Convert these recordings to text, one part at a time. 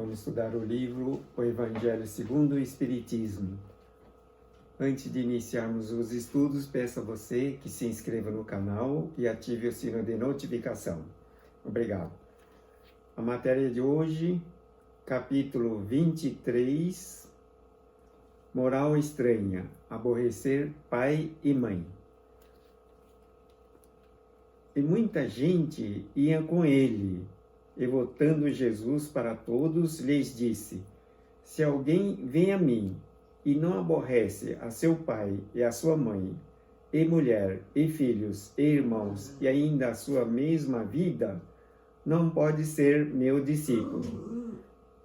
Vamos estudar o livro O Evangelho segundo o Espiritismo. Antes de iniciarmos os estudos, peço a você que se inscreva no canal e ative o sino de notificação. Obrigado. A matéria de hoje, capítulo 23, Moral estranha, aborrecer pai e mãe. E muita gente ia com ele, e voltando Jesus para todos, lhes disse: se alguém vem a mim e não aborrece a seu pai e a sua mãe, e mulher, e filhos, e irmãos, e ainda a sua mesma vida, não pode ser meu discípulo.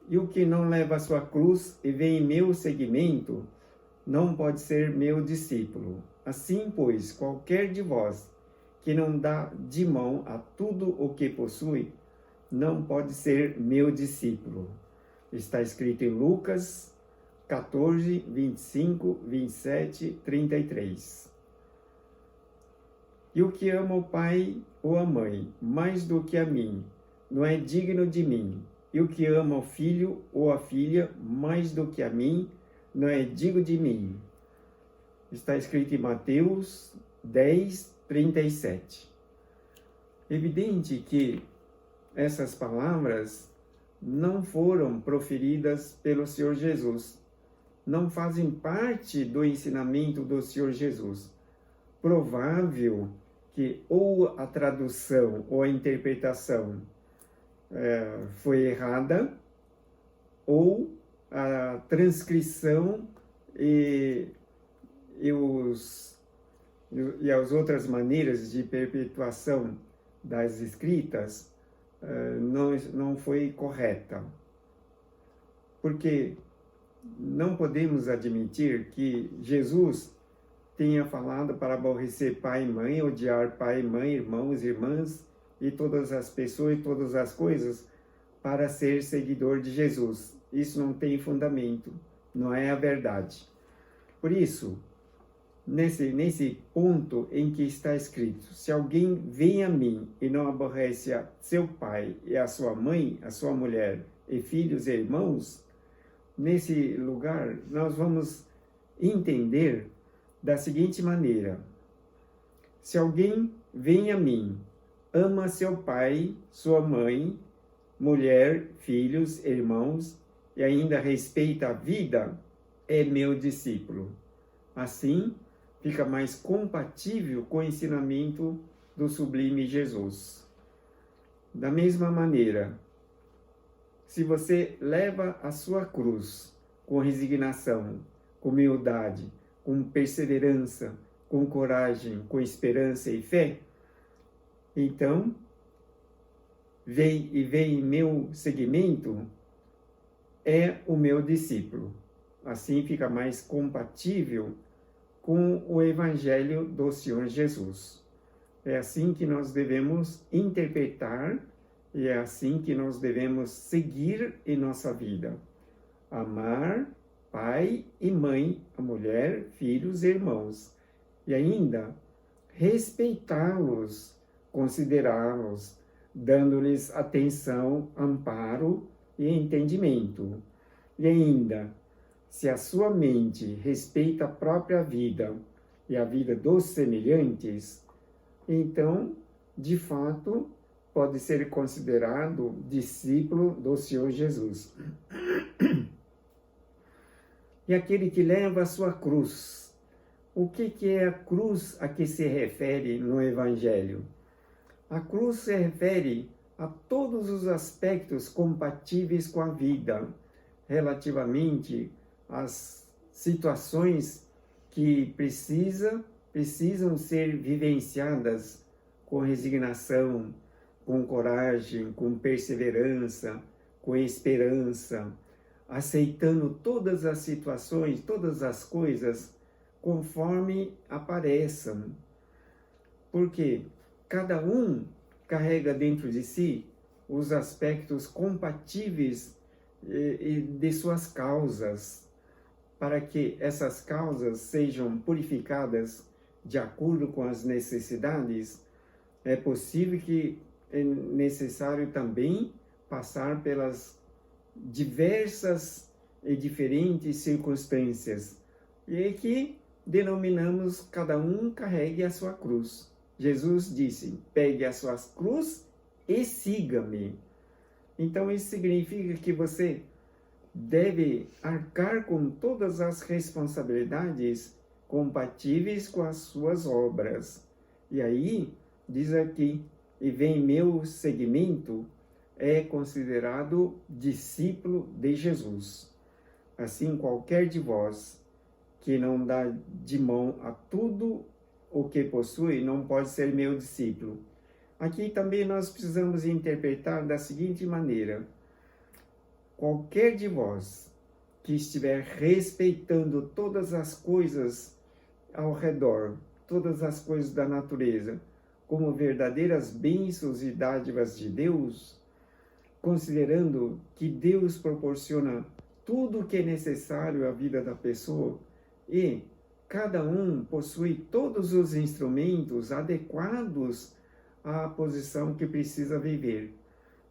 E o que não leva a sua cruz e vem em meu seguimento, não pode ser meu discípulo. Assim, pois, qualquer de vós que não dá de mão a tudo o que possui, não pode ser meu discípulo. Está escrito em Lucas 14, 25, 27, 33. E o que ama o pai ou a mãe mais do que a mim, não é digno de mim. E o que ama o filho ou a filha mais do que a mim, não é digno de mim. Está escrito em Mateus 10, 37. Evidente que essas palavras não foram proferidas pelo Senhor Jesus, não fazem parte do ensinamento do Senhor Jesus. Provável que ou a tradução ou a interpretação foi errada, ou a transcrição e as outras maneiras de perpetuação das escritas não foi correta. Porque não podemos admitir que Jesus tenha falado para aborrecer pai e mãe, odiar pai e mãe, irmãos e irmãs, e todas as pessoas e todas as coisas, para ser seguidor de Jesus. Isso não tem fundamento, não é a verdade. Por isso, nesse ponto em que está escrito: se alguém vem a mim e não aborrece a seu pai e a sua mãe, a sua mulher e filhos e irmãos, nesse lugar nós vamos entender da seguinte maneira: se alguém vem a mim, ama seu pai, sua mãe, mulher, filhos, irmãos e ainda respeita a vida, é meu discípulo. Assim, fica mais compatível com o ensinamento do sublime Jesus. Da mesma maneira, se você leva a sua cruz com resignação, com humildade, com perseverança, com coragem, com esperança e fé, então, vem em meu seguimento, é o meu discípulo. Assim fica mais compatível com o Evangelho do Senhor Jesus. É assim que nós devemos interpretar e é assim que nós devemos seguir em nossa vida. Amar pai e mãe, a mulher, filhos e irmãos. E ainda respeitá-los, considerá-los, dando-lhes atenção, amparo e entendimento. E ainda, se a sua mente respeita a própria vida e a vida dos semelhantes, então, de fato, pode ser considerado discípulo do Senhor Jesus. E aquele que leva a sua cruz. O que é a cruz a que se refere no Evangelho? A cruz se refere a todos os aspectos compatíveis com a vida, relativamente às situações que precisam ser vivenciadas com resignação, com coragem, com perseverança, com esperança, aceitando todas as situações, todas as coisas conforme apareçam. Porque cada um carrega dentro de si os aspectos compatíveis de suas causas, para que essas causas sejam purificadas de acordo com as necessidades. É possível que é necessário também passar pelas diversas e diferentes circunstâncias, e que denominamos cada um carregue a sua cruz. Jesus disse: pegue a sua cruz e siga-me. Então isso significa que você deve arcar com todas as responsabilidades compatíveis com as suas obras. E aí, diz aqui, e vem meu seguimento, é considerado discípulo de Jesus. Assim, qualquer de vós que não dá de mão a tudo o que possui, não pode ser meu discípulo. Aqui também nós precisamos interpretar da seguinte maneira: qualquer de vós que estiver respeitando todas as coisas ao redor, todas as coisas da natureza, como verdadeiras bênçãos e dádivas de Deus, considerando que Deus proporciona tudo o que é necessário à vida da pessoa e cada um possui todos os instrumentos adequados à posição que precisa viver.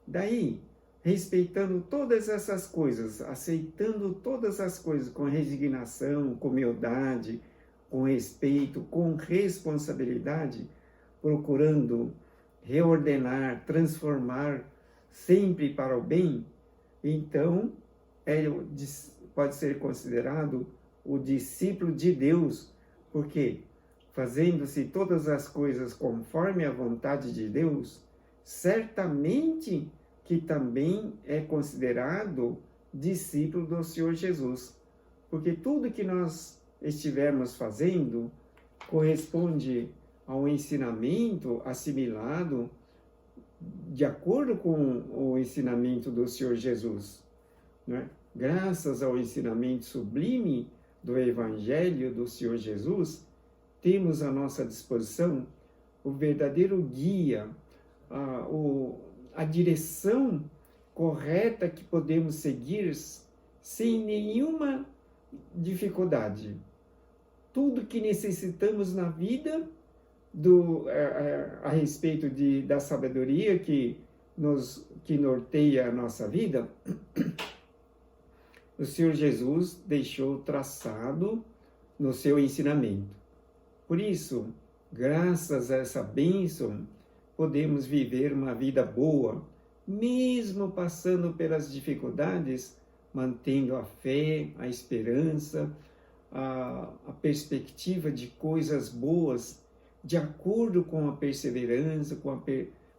Daí, respeitando todas essas coisas, aceitando todas as coisas com resignação, com humildade, com respeito, com responsabilidade, procurando reordenar, transformar sempre para o bem, então pode ser considerado o discípulo de Deus, porque fazendo-se todas as coisas conforme a vontade de Deus, certamente que também é considerado discípulo do Senhor Jesus, porque tudo que nós estivermos fazendo corresponde ao ensinamento assimilado de acordo com o ensinamento do Senhor Jesus, né? Graças ao ensinamento sublime do Evangelho do Senhor Jesus, temos à nossa disposição o verdadeiro guia, a direção correta que podemos seguir sem nenhuma dificuldade. Tudo que necessitamos na vida a respeito da sabedoria que norteia a nossa vida, o Senhor Jesus deixou traçado no seu ensinamento. Por isso, graças a essa bênção, podemos viver uma vida boa, mesmo passando pelas dificuldades, mantendo a fé, a esperança, a perspectiva de coisas boas, de acordo com a perseverança,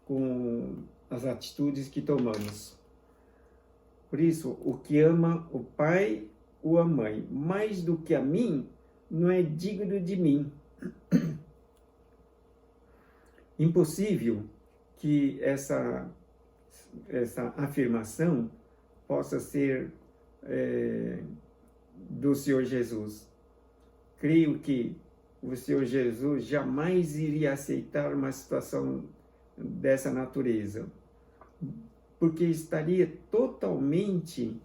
com as atitudes que tomamos. Por isso, o que ama o pai ou a mãe mais do que a mim, não é digno de mim. Impossível que essa afirmação possa ser do Senhor Jesus. Creio que o Senhor Jesus jamais iria aceitar uma situação dessa natureza, porque estaria totalmente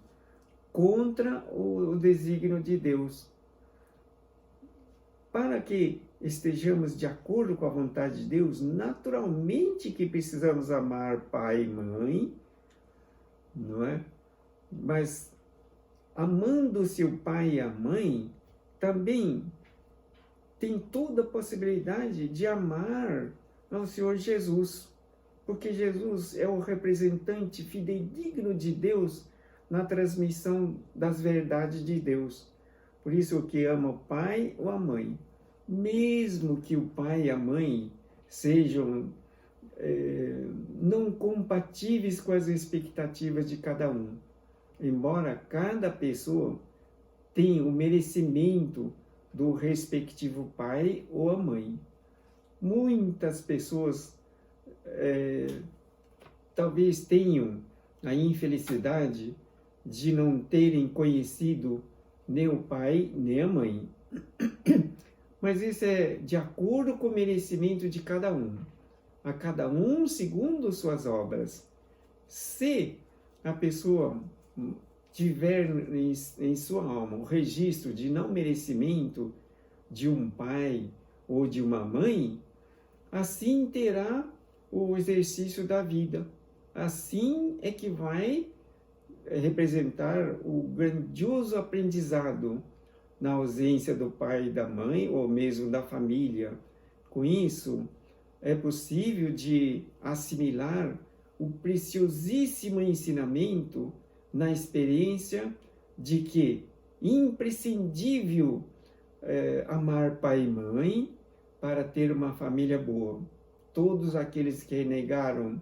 contra o desígnio de Deus. Para que estejamos de acordo com a vontade de Deus, naturalmente que precisamos amar pai e mãe, não é? Mas amando-se o pai e a mãe, também tem toda a possibilidade de amar ao Senhor Jesus, porque Jesus é o representante fidedigno de Deus na transmissão das verdades de Deus. Por isso, o que ama o pai ou a mãe, mesmo que o pai e a mãe sejam não compatíveis com as expectativas de cada um, embora cada pessoa tenha o merecimento do respectivo pai ou a mãe. Muitas pessoas talvez tenham a infelicidade de não terem conhecido nem o pai nem a mãe. Mas isso é de acordo com o merecimento de cada um, a cada um segundo suas obras. Se a pessoa tiver em sua alma o registro de não merecimento de um pai ou de uma mãe, assim terá o exercício da vida. Assim é que vai representar o grandioso aprendizado na ausência do pai e da mãe, ou mesmo da família. Com isso, é possível de assimilar o preciosíssimo ensinamento na experiência de que é imprescindível amar pai e mãe para ter uma família boa. Todos aqueles que renegaram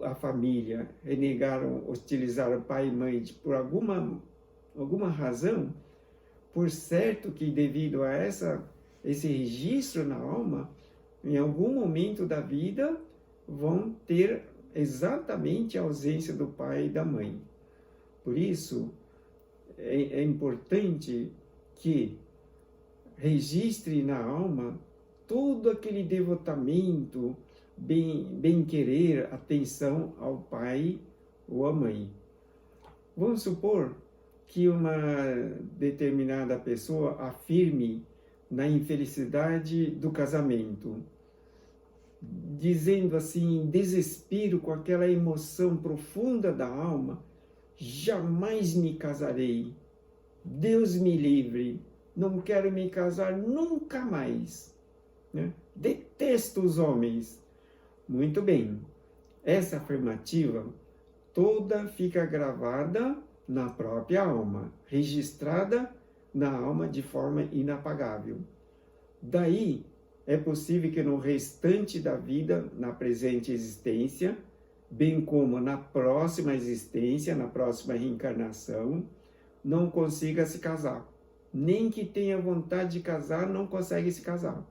a família, renegaram, hostilizaram pai e mãe por alguma razão, por certo que devido a esse registro na alma, em algum momento da vida vão ter exatamente a ausência do pai e da mãe. Por isso, é importante que registre na alma todo aquele devotamento, bem-querer, atenção ao pai ou à mãe. Vamos supor que uma determinada pessoa afirme na infelicidade do casamento, dizendo assim, em desespero, com aquela emoção profunda da alma: jamais me casarei, Deus me livre, não quero me casar nunca mais, né? Detesto os homens. Muito bem, essa afirmativa toda fica gravada na própria alma, registrada na alma de forma inapagável. Daí, é possível que no restante da vida, na presente existência, bem como na próxima existência, na próxima reencarnação, não consiga se casar. Nem que tenha vontade de casar, não consegue se casar.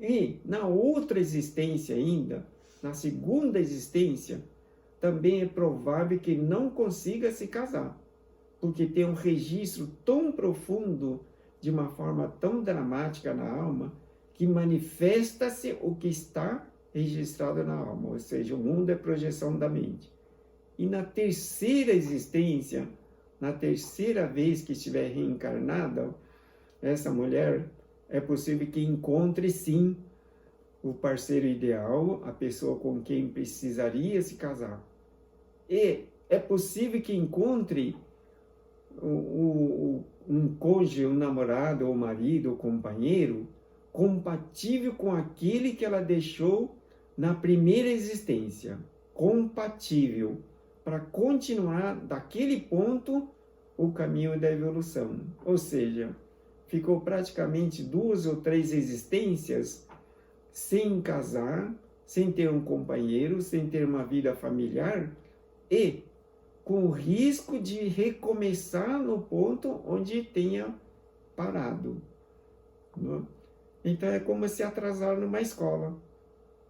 E na outra existência ainda, na segunda existência, também é provável que não consiga se casar, porque tem um registro tão profundo, de uma forma tão dramática na alma, que manifesta-se o que está registrado na alma, ou seja, o mundo é projeção da mente. E na terceira existência, na terceira vez que estiver reencarnada, essa mulher é possível que encontre sim o parceiro ideal, a pessoa com quem precisaria se casar. E é possível que encontre um cônjuge, um namorado, ou marido, ou companheiro, compatível com aquele que ela deixou na primeira existência. Compatível, para continuar daquele ponto o caminho da evolução. Ou seja, ficou praticamente 2 ou 3 existências sem casar, sem ter um companheiro, sem ter uma vida familiar e com o risco de recomeçar no ponto onde tenha parado. Não? Então é como se atrasar numa escola.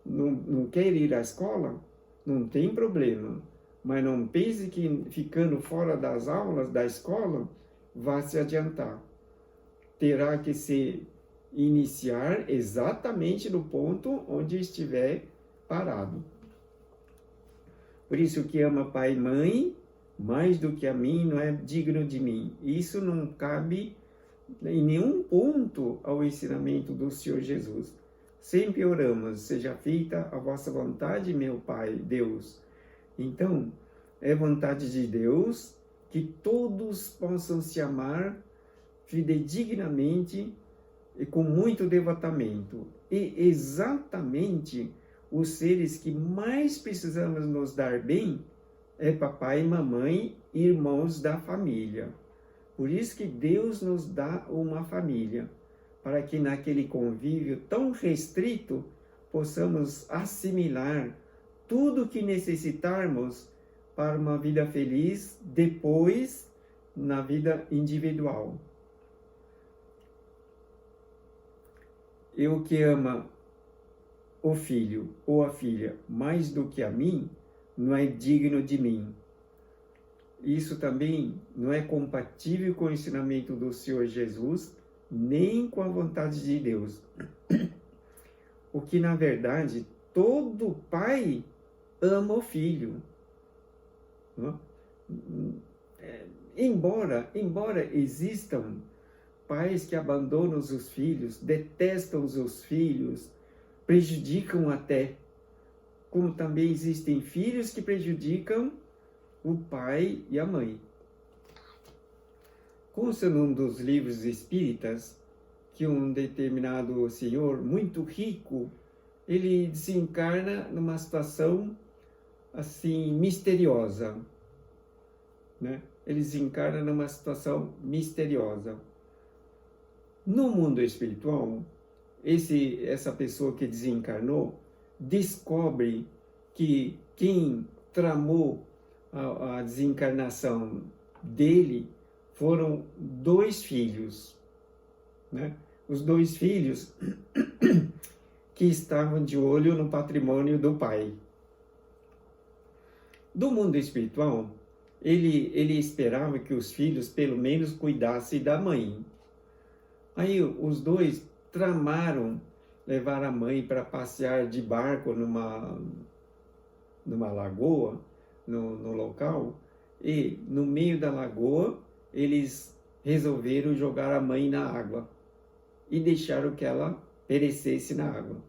Não quer ir à escola? Não tem problema. Mas não pense que ficando fora das aulas da escola vá se adiantar. Terá que se iniciar exatamente no ponto onde estiver parado. Por isso que ama pai e mãe mais do que a mim não é digno de mim. Isso não cabe em nenhum ponto ao ensinamento do Senhor Jesus. Sempre oramos: seja feita a vossa vontade, meu Pai, Deus. Então, é vontade de Deus que todos possam se amar fidedignamente e com muito devotamento. E exatamente os seres que mais precisamos nos dar bem é papai, mamãe e irmãos da família. Por isso que Deus nos dá uma família, para que naquele convívio tão restrito possamos assimilar tudo o que necessitarmos para uma vida feliz depois na vida individual. E o que ama o filho ou a filha mais do que a mim, não é digno de mim. Isso também não é compatível com o ensinamento do Senhor Jesus, nem com a vontade de Deus. O que, na verdade, todo pai ama o filho. Não? Embora existam pais que abandonam os filhos, detestam os filhos, prejudicam até, como também existem filhos que prejudicam o pai e a mãe. Consta num dos livros espíritas que um determinado senhor muito rico, ele desencarna numa situação assim misteriosa, né? Ele desencarna numa situação misteriosa. No mundo espiritual, essa pessoa que desencarnou descobre que quem tramou a desencarnação dele foram 2 filhos, né? Os 2 filhos que estavam de olho no patrimônio do pai. Do mundo espiritual, ele esperava que os filhos pelo menos cuidassem da mãe. Aí os 2 tramaram levar a mãe para passear de barco numa lagoa, no local, e no meio da lagoa eles resolveram jogar a mãe na água e deixaram que ela perecesse na água.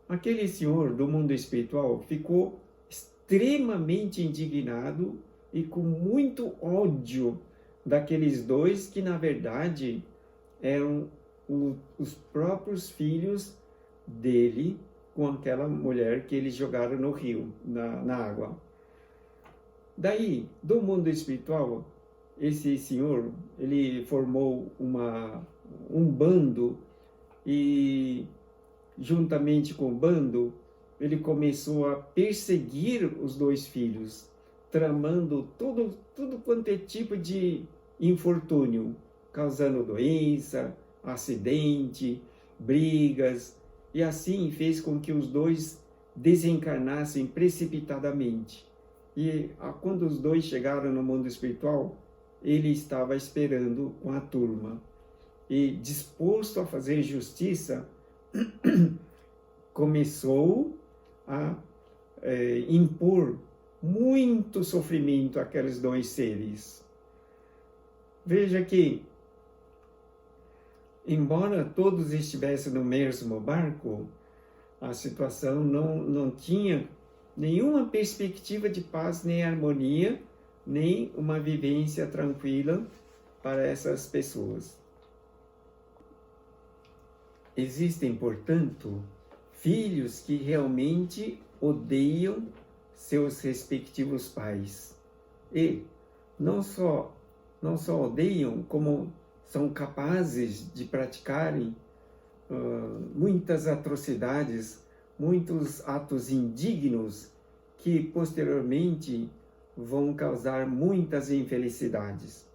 Aquele senhor do mundo espiritual ficou extremamente indignado e com muito ódio daqueles 2 que, na verdade, eram os próprios filhos dele com aquela mulher que eles jogaram no rio, na água. Daí, do mundo espiritual, esse senhor, ele formou um bando e, juntamente com o bando, ele começou a perseguir os 2 filhos, tramando tudo quanto é tipo de infortúnio, causando doença, acidente, brigas, e assim fez com que os 2 desencarnassem precipitadamente. E quando os 2 chegaram no mundo espiritual, ele estava esperando com a turma. E disposto a fazer justiça, começou a impor muito sofrimento àqueles 2 seres. Veja que, embora todos estivessem no mesmo barco, a situação não tinha nenhuma perspectiva de paz, nem harmonia, nem uma vivência tranquila para essas pessoas. Existem, portanto, filhos que realmente odeiam seus respectivos pais. E não só odeiam, como são capazes de praticarem muitas atrocidades, muitos atos indignos que posteriormente vão causar muitas infelicidades.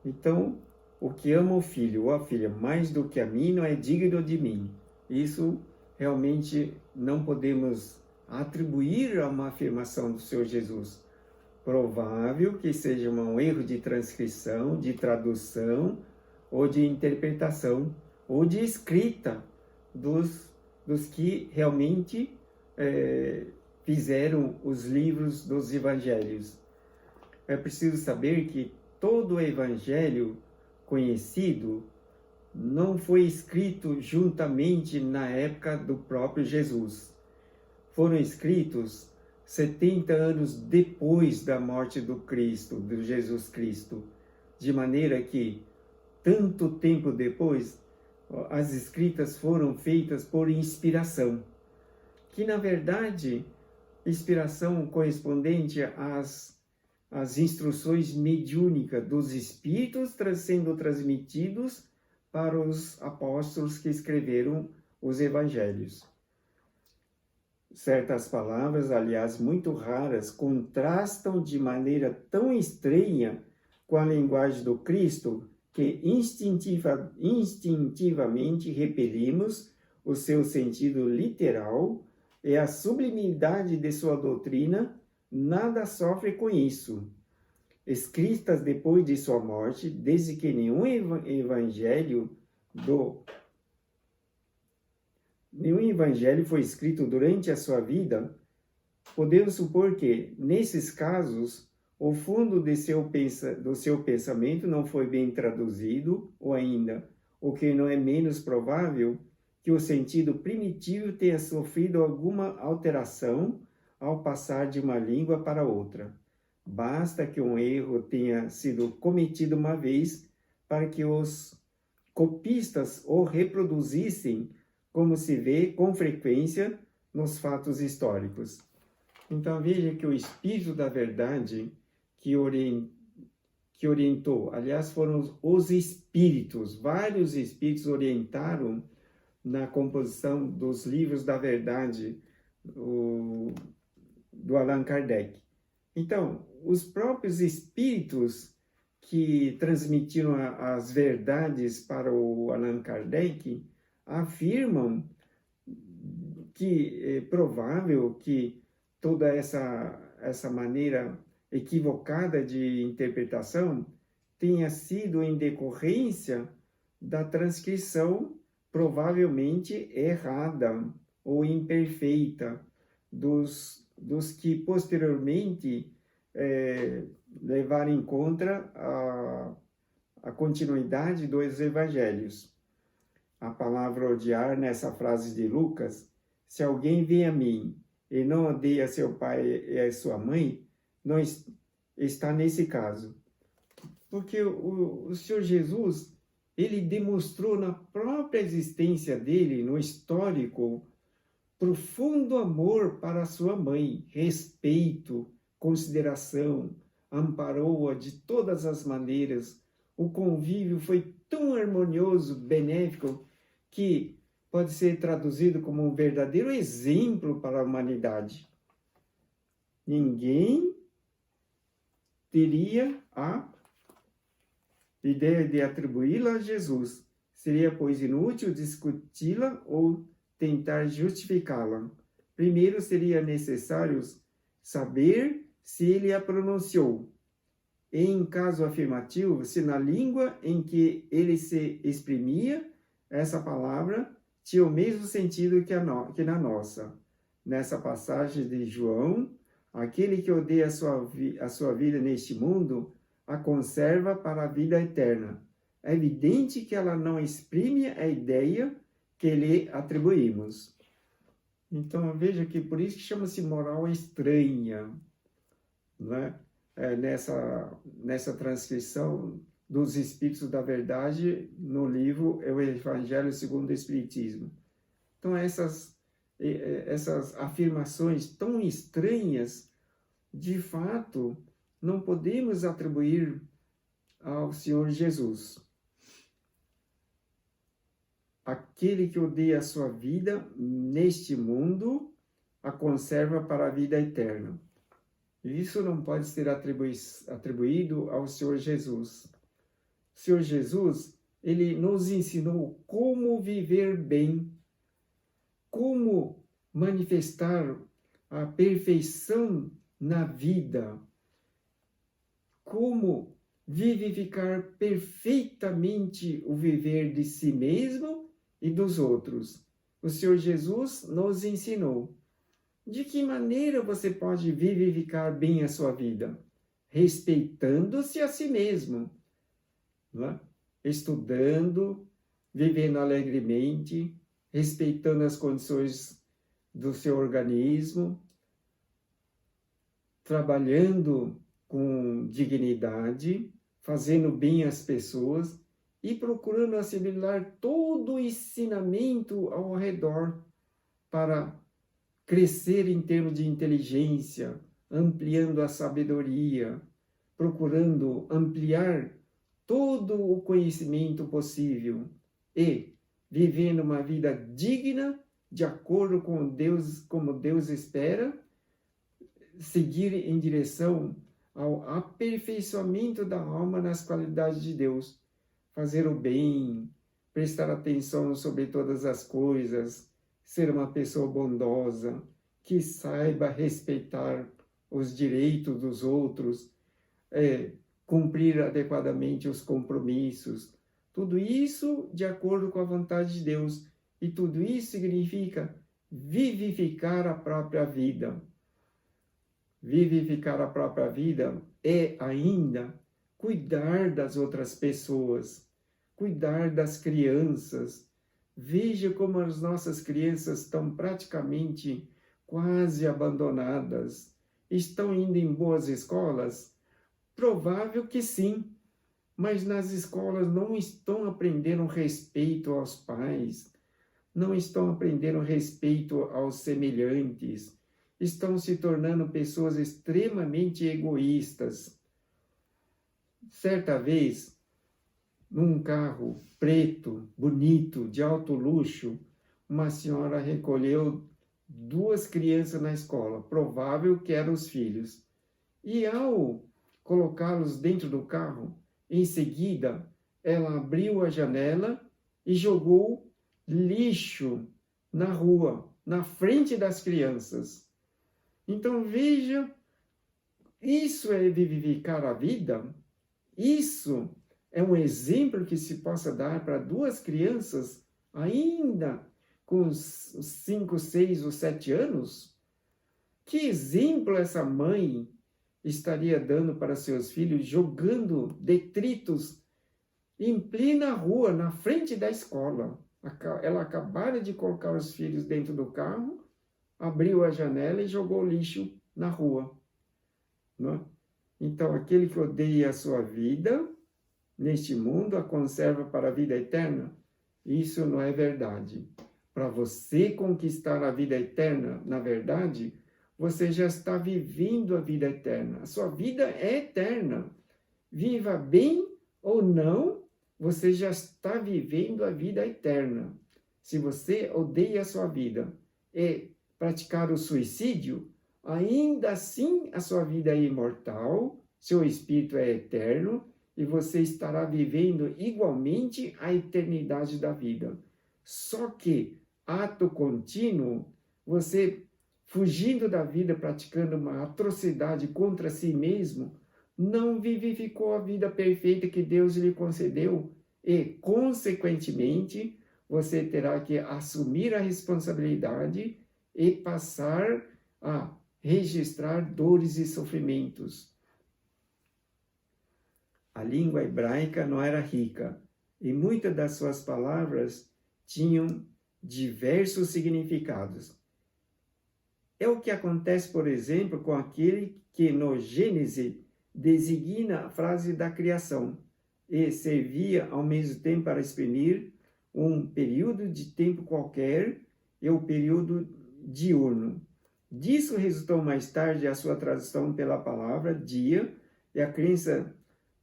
Então, o que ama o filho ou a filha mais do que a mim não é digno de mim. Isso realmente não podemos atribuir a uma afirmação do Senhor Jesus. Provável que seja um erro de transcrição, de tradução, ou de interpretação, ou de escrita dos que realmente fizeram os livros dos evangelhos. É preciso saber que todo o evangelho conhecido não foi escrito juntamente na época do próprio Jesus. Foram escritos 70 anos depois da morte do Cristo, do Jesus Cristo, de maneira que, tanto tempo depois, as escritas foram feitas por inspiração, que na verdade, inspiração correspondente às instruções mediúnicas dos Espíritos sendo transmitidos para os apóstolos que escreveram os Evangelhos. Certas palavras, aliás, muito raras, contrastam de maneira tão estranha com a linguagem do Cristo que instintivamente repelimos o seu sentido literal e a sublimidade de sua doutrina nada sofre com isso. Escritas depois de sua morte, desde que nenhum evangelho foi escrito durante a sua vida, podemos supor que, nesses casos, o fundo do seu pensamento não foi bem traduzido, ou ainda, o que não é menos provável, que o sentido primitivo tenha sofrido alguma alteração ao passar de uma língua para outra. Basta que um erro tenha sido cometido uma vez para que os copistas o reproduzissem, como se vê com frequência nos fatos históricos. Então veja que o Espírito da Verdade que orientou, aliás, foram os espíritos, vários espíritos orientaram na composição dos livros da verdade do Allan Kardec. Então, os próprios espíritos que transmitiram as verdades para o Allan Kardec afirmam que é provável que toda essa maneira equivocada de interpretação tenha sido em decorrência da transcrição provavelmente errada ou imperfeita dos que posteriormente levaram em conta a continuidade dos evangelhos. A palavra odiar nessa frase de Lucas: se alguém vem a mim e não odeia seu pai e a sua mãe, não está nesse caso. Porque o Senhor Jesus, ele demonstrou na própria existência dele, no histórico, profundo amor para sua mãe, respeito, consideração, amparou-a de todas as maneiras. O convívio foi tão harmonioso, benéfico, que pode ser traduzido como um verdadeiro exemplo para a humanidade. Ninguém teria a ideia de atribuí-la a Jesus. Seria, pois, inútil discuti-la ou tentar justificá-la. Primeiro seria necessário saber se ele a pronunciou. Em caso afirmativo, se na língua em que ele se exprimia, essa palavra tinha o mesmo sentido que na nossa. Nessa passagem de João, aquele que odeia a sua vida neste mundo, a conserva para a vida eterna. É evidente que ela não exprime a ideia que lhe atribuímos. Então, veja que por isso que chama-se moral estranha, né? Nessa transcrição dos Espíritos da Verdade no livro O Evangelho segundo o Espiritismo. Então, essas afirmações tão estranhas, de fato, não podemos atribuir ao Senhor Jesus. Aquele que odeia a sua vida neste mundo, a conserva para a vida eterna. Isso não pode ser atribuído ao Senhor Jesus. O Senhor Jesus, ele nos ensinou como viver bem, como manifestar a perfeição na vida, como vivificar perfeitamente o viver de si mesmo e dos outros. O Senhor Jesus nos ensinou. De que maneira você pode vivificar bem a sua vida? Respeitando-se a si mesmo, não é? Estudando, vivendo alegremente, respeitando as condições do seu organismo, trabalhando com dignidade, fazendo bem às pessoas e procurando assimilar todo o ensinamento ao redor para crescer em termos de inteligência, ampliando a sabedoria, procurando ampliar todo o conhecimento possível e vivendo uma vida digna, de acordo com Deus, como Deus espera, seguir em direção ao aperfeiçoamento da alma nas qualidades de Deus, fazer o bem, prestar atenção sobre todas as coisas, ser uma pessoa bondosa, que saiba respeitar os direitos dos outros, cumprir adequadamente os compromissos. Tudo isso de acordo com a vontade de Deus. E tudo isso significa vivificar a própria vida. Vivificar a própria vida é ainda cuidar das outras pessoas, cuidar das crianças, Veja como as nossas crianças estão praticamente quase abandonadas. Estão indo em boas escolas? Provável que sim, mas nas escolas não estão aprendendo respeito aos pais, não estão aprendendo respeito aos semelhantes, estão se tornando pessoas extremamente egoístas. Certa vez, num carro preto, bonito, de alto luxo, uma senhora recolheu 2 crianças na escola, provável que eram os filhos. E ao colocá-los dentro do carro, em seguida, ela abriu a janela e jogou lixo na rua, na frente das crianças. Então veja, isso é vivificar a vida? Isso é um exemplo que se possa dar para 2 crianças ainda com 5, 6 ou 7 anos? Que exemplo essa mãe estaria dando para seus filhos, jogando detritos em plena rua, na frente da escola? Ela acabara de colocar os filhos dentro do carro, abriu a janela e jogou lixo na rua. Não é? Então, aquele que odeia a sua vida neste mundo, a conserva para a vida eterna, isso não é verdade. Para você conquistar a vida eterna, na verdade, você já está vivendo a vida eterna. A sua vida é eterna. Viva bem ou não, você já está vivendo a vida eterna. Se você odeia a sua vida e praticar o suicídio, ainda assim a sua vida é imortal, seu espírito é eterno e você estará vivendo igualmente a eternidade da vida. Só que, ato contínuo, você fugindo da vida, praticando uma atrocidade contra si mesmo, não vivificou a vida perfeita que Deus lhe concedeu e, consequentemente, você terá que assumir a responsabilidade e passar a registrar dores e sofrimentos. A língua hebraica não era rica e muitas das suas palavras tinham diversos significados. É o que acontece, por exemplo, com aquele que no Gênesis designa a frase da criação e servia ao mesmo tempo para exprimir um período de tempo qualquer e o período diurno. Disso resultou mais tarde a sua tradução pela palavra dia e a crença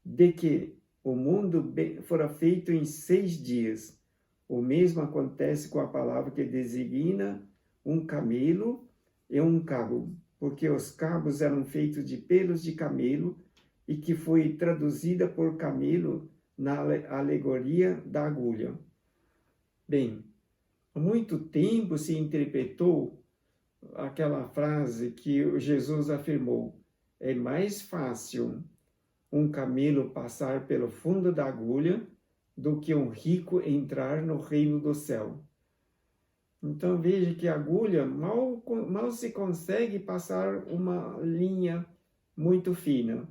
de que o mundo fora feito em 6 dias. O mesmo acontece com a palavra que designa um camelo e um cabo, porque os cabos eram feitos de pelos de camelo e que foi traduzida por camelo na alegoria da agulha. Bem, há muito tempo se interpretou aquela frase que Jesus afirmou: é mais fácil um camelo passar pelo fundo da agulha do que um rico entrar no reino do céu. Então veja que a agulha mal se consegue passar uma linha muito fina.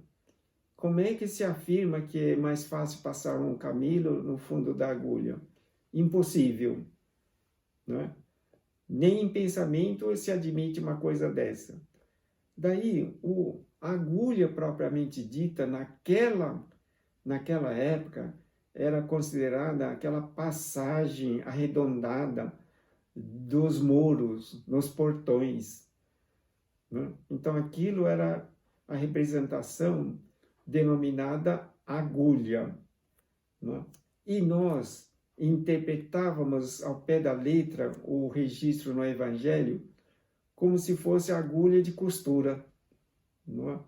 Como é que se afirma que é mais fácil passar um camelo no fundo da agulha? Impossível, não é? Nem em pensamento se admite uma coisa dessa. Daí, a agulha propriamente dita, naquela época, era considerada aquela passagem arredondada dos muros, nos portões. Né? Então, aquilo era a representação denominada agulha. Né? E nós interpretávamos ao pé da letra o registro no Evangelho como se fosse agulha de costura. Não é?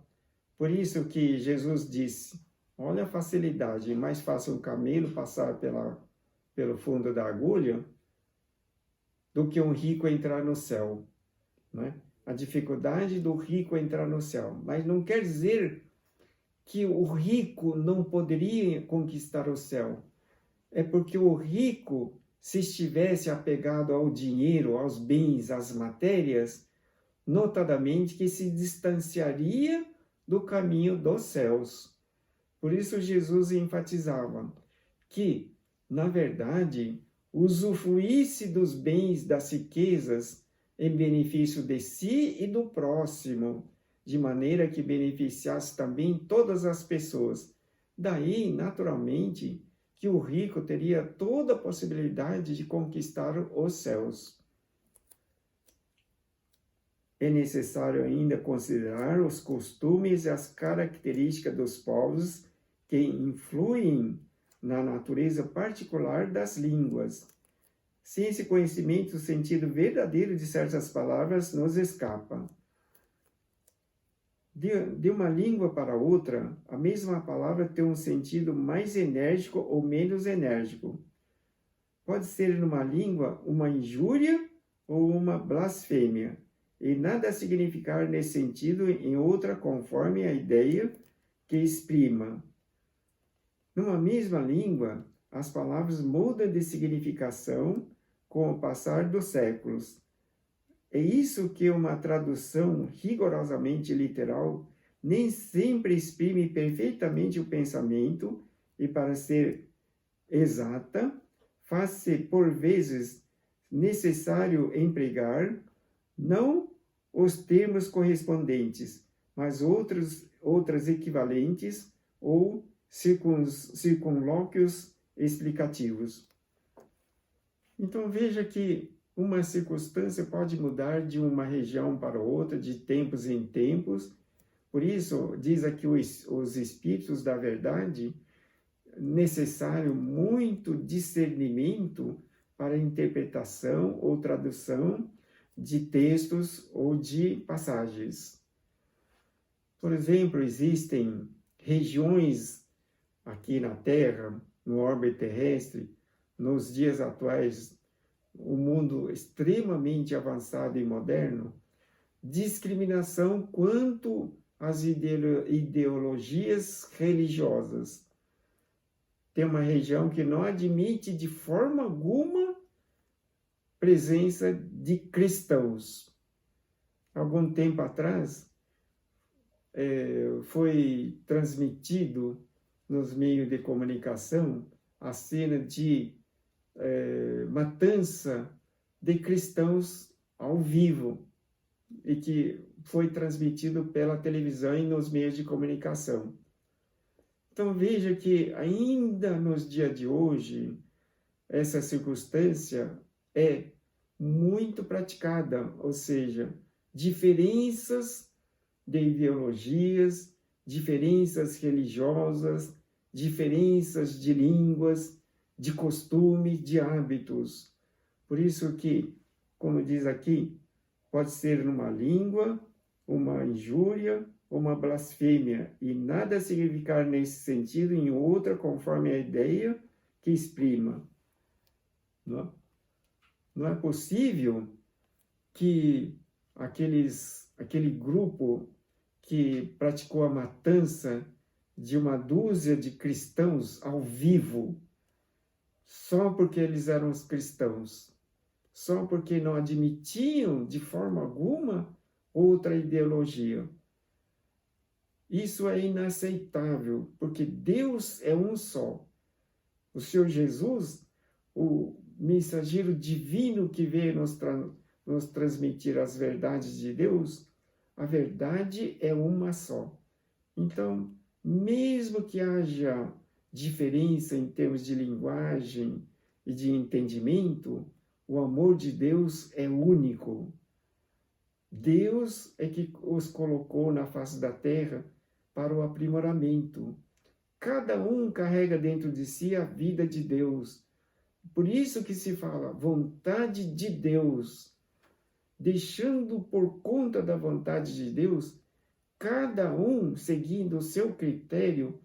Por isso que Jesus disse, olha a facilidade, é mais fácil um camelo passar pelo fundo da agulha do que um rico entrar no céu. Não é? A dificuldade do rico entrar no céu. Mas não quer dizer que o rico não poderia conquistar o céu. É porque o rico, se estivesse apegado ao dinheiro, aos bens, às matérias, notadamente que se distanciaria do caminho dos céus. Por isso Jesus enfatizava que, na verdade, usufruísse dos bens, das riquezas, em benefício de si e do próximo, de maneira que beneficiasse também todas as pessoas. Daí, naturalmente, que o rico teria toda a possibilidade de conquistar os céus. É necessário ainda considerar os costumes e as características dos povos que influem na natureza particular das línguas. Sem esse conhecimento, o sentido verdadeiro de certas palavras nos escapa. De uma língua para outra, a mesma palavra tem um sentido mais enérgico ou menos enérgico. Pode ser numa língua uma injúria ou uma blasfêmia, e nada significar nesse sentido em outra conforme a ideia que exprima. Numa mesma língua, as palavras mudam de significação com o passar dos séculos. É isso que uma tradução rigorosamente literal nem sempre exprime perfeitamente o pensamento e, para ser exata, faz-se por vezes necessário empregar não os termos correspondentes, mas outras equivalentes ou circunlóquios explicativos. Então veja que uma circunstância pode mudar de uma região para outra, de tempos em tempos. Por isso, diz aqui os Espíritos da Verdade, necessário muito discernimento para a interpretação ou tradução de textos ou de passagens. Por exemplo, existem regiões aqui na Terra, no orbe terrestre, nos dias atuais, o mundo extremamente avançado e moderno, discriminação quanto às ideologias religiosas. Tem uma região que não admite de forma alguma presença de cristãos. Algum tempo atrás, foi transmitido nos meios de comunicação a cena de matança de cristãos ao vivo, e que foi transmitido pela televisão e nos meios de comunicação. Então veja que ainda nos dias de hoje, essa circunstância é muito praticada, ou seja, diferenças de ideologias, diferenças religiosas, diferenças de línguas, de costumes, de hábitos. Por isso que, como diz aqui, pode ser numa língua, uma injúria, uma blasfêmia, e nada significar nesse sentido em outra, conforme a ideia que exprima. Não é possível que aquele grupo que praticou a matança de uma dúzia de cristãos ao vivo, só porque eles eram os cristãos, só porque não admitiam de forma alguma outra ideologia. Isso é inaceitável, porque Deus é um só. O Senhor Jesus, o mensageiro divino que veio nos transmitir as verdades de Deus, a verdade é uma só. Então, mesmo que haja diferença em termos de linguagem e de entendimento, o amor de Deus é único. Deus é que os colocou na face da terra para o aprimoramento. Cada um carrega dentro de si a vida de Deus. Por isso que se fala vontade de Deus. Deixando por conta da vontade de Deus, cada um seguindo o seu critério,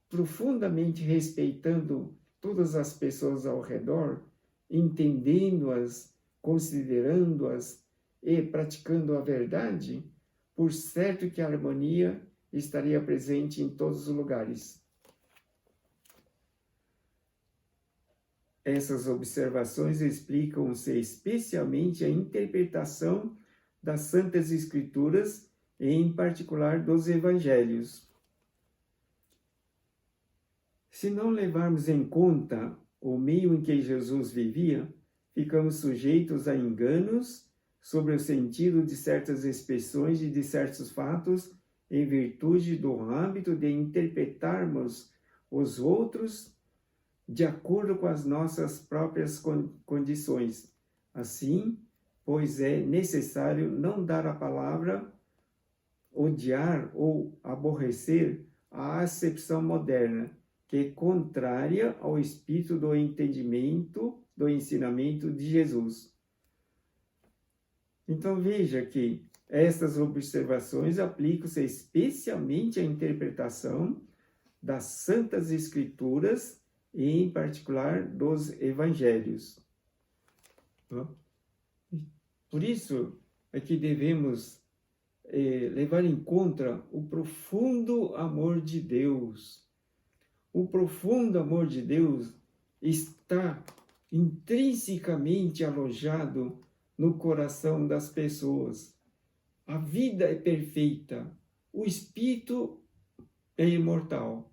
profundamente respeitando todas as pessoas ao redor, entendendo-as, considerando-as e praticando a verdade, por certo que a harmonia estaria presente em todos os lugares. Essas observações explicam-se especialmente a interpretação das Santas Escrituras e, em particular, dos Evangelhos. Se não levarmos em conta o meio em que Jesus vivia, ficamos sujeitos a enganos sobre o sentido de certas expressões e de certos fatos, em virtude do hábito de interpretarmos os outros de acordo com as nossas próprias condições. Assim, pois é necessário não dar a palavra odiar ou aborrecer à acepção moderna, que é contrária ao espírito do entendimento, do ensinamento de Jesus. Então veja que estas observações aplicam-se especialmente à interpretação das Santas Escrituras e, em particular, dos Evangelhos. Por isso é que devemos levar em conta o profundo amor de Deus. O profundo amor de Deus está intrinsecamente alojado no coração das pessoas. A vida é perfeita, o espírito é imortal.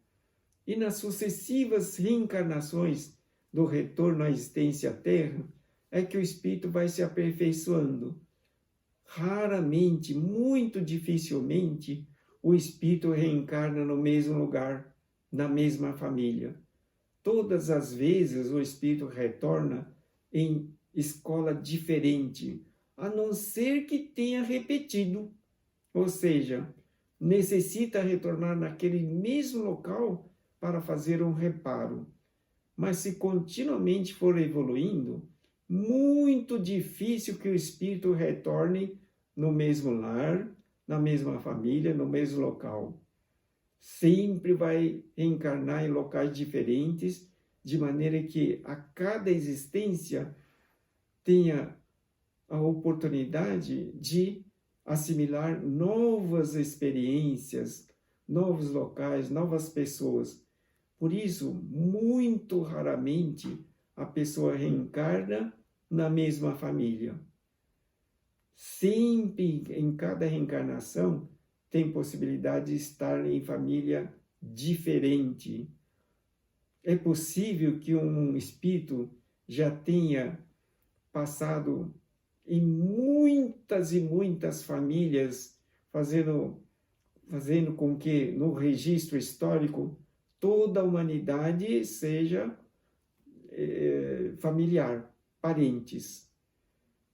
E nas sucessivas reencarnações do retorno à existência à Terra, é que o espírito vai se aperfeiçoando. Raramente, muito dificilmente, o espírito reencarna no mesmo lugar, na mesma família. Todas as vezes o espírito retorna em escola diferente, a não ser que tenha repetido. Ou seja, necessita retornar naquele mesmo local para fazer um reparo. Mas se continuamente for evoluindo, muito difícil que o espírito retorne no mesmo lar, na mesma família, no mesmo local. Sempre vai reencarnar em locais diferentes, de maneira que a cada existência tenha a oportunidade de assimilar novas experiências, novos locais, novas pessoas. Por isso, muito raramente a pessoa reencarna na mesma família. Sempre, em cada reencarnação, tem possibilidade de estar em família diferente. É possível que um espírito já tenha passado em muitas e muitas famílias, fazendo com que, no registro histórico, toda a humanidade seja familiar, parentes.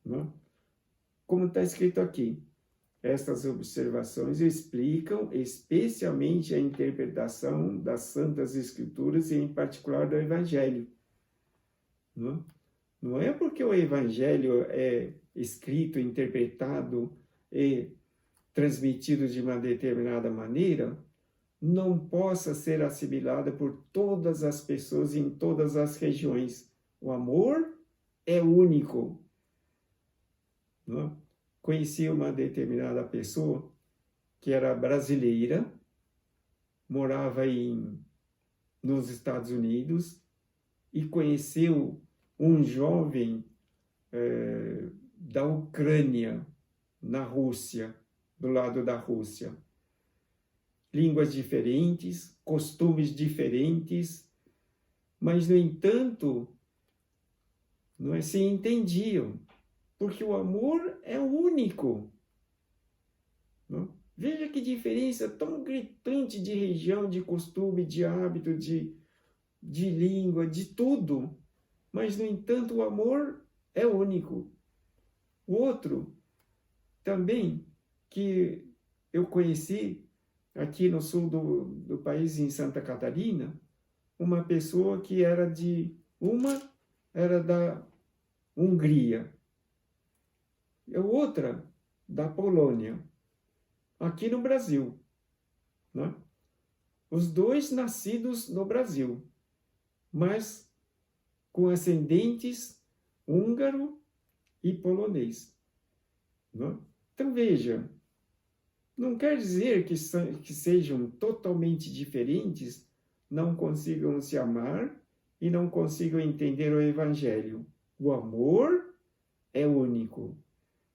Não? Como está escrito aqui, estas observações explicam especialmente a interpretação das Santas Escrituras e, em particular, do Evangelho. Não é porque o Evangelho é escrito, interpretado e transmitido de uma determinada maneira, não possa ser assimilada por todas as pessoas em todas as regiões. O amor é único. Não? Conheci uma determinada pessoa que era brasileira, morava nos Estados Unidos e conheceu um jovem da Ucrânia, na Rússia, do lado da Rússia. Línguas diferentes, costumes diferentes, mas, no entanto, não se entendiam, porque o amor é único. Não? Veja que diferença tão gritante de região, de costume, de hábito, de língua, de tudo. Mas, no entanto, o amor é único. O outro, também, que eu conheci aqui no sul do país, em Santa Catarina, uma pessoa que era da Hungria, e outra da Polônia, aqui no Brasil. Né? Os dois nascidos no Brasil, mas com ascendentes húngaro e polonês. Né? Então veja, não quer dizer que sejam totalmente diferentes, não consigam se amar e não consigam entender o Evangelho. O amor é único.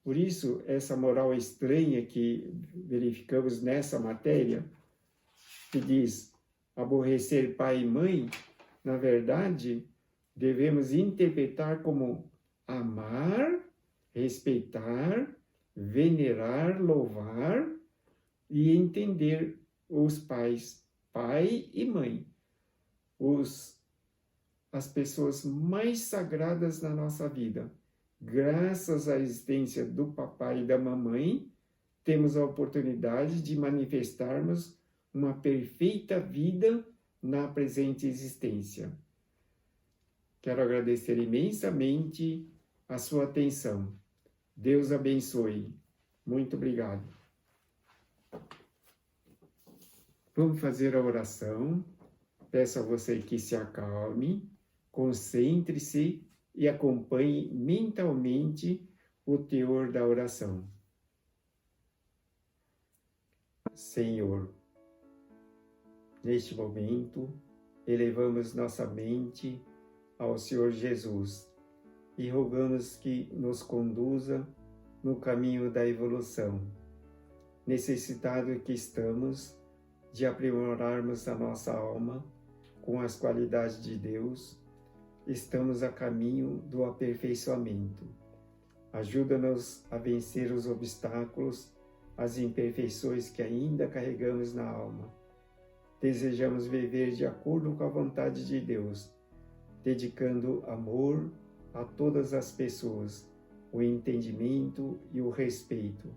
Por isso, essa moral estranha que verificamos nessa matéria, que diz aborrecer pai e mãe, na verdade, devemos interpretar como amar, respeitar, venerar, louvar e entender os pais, pai e mãe, as pessoas mais sagradas na nossa vida. Graças à existência do papai e da mamãe, temos a oportunidade de manifestarmos uma perfeita vida na presente existência. Quero agradecer imensamente a sua atenção. Deus abençoe. Muito obrigado. Vamos fazer a oração. Peço a você que se acalme, concentre-se e acompanhe mentalmente o teor da oração. Senhor, neste momento, elevamos nossa mente ao Senhor Jesus e rogamos que nos conduza no caminho da evolução. Necessitado que estamos de aprimorarmos a nossa alma com as qualidades de Deus, estamos a caminho do aperfeiçoamento. Ajuda-nos a vencer os obstáculos, as imperfeições que ainda carregamos na alma. Desejamos viver de acordo com a vontade de Deus, dedicando amor a todas as pessoas, o entendimento e o respeito,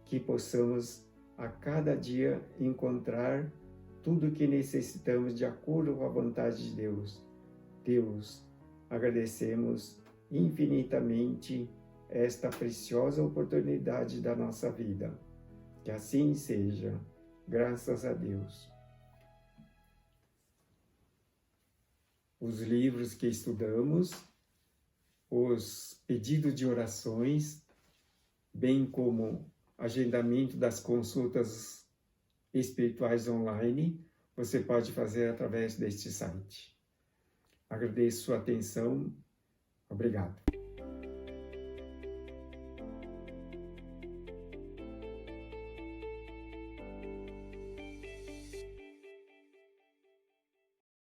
que possamos a cada dia encontrar tudo o que necessitamos de acordo com a vontade de Deus. Deus, agradecemos infinitamente esta preciosa oportunidade da nossa vida. Que assim seja, graças a Deus. Os livros que estudamos, os pedidos de orações, bem como agendamento das consultas espirituais online, você pode fazer através deste site. Agradeço sua atenção. Obrigado.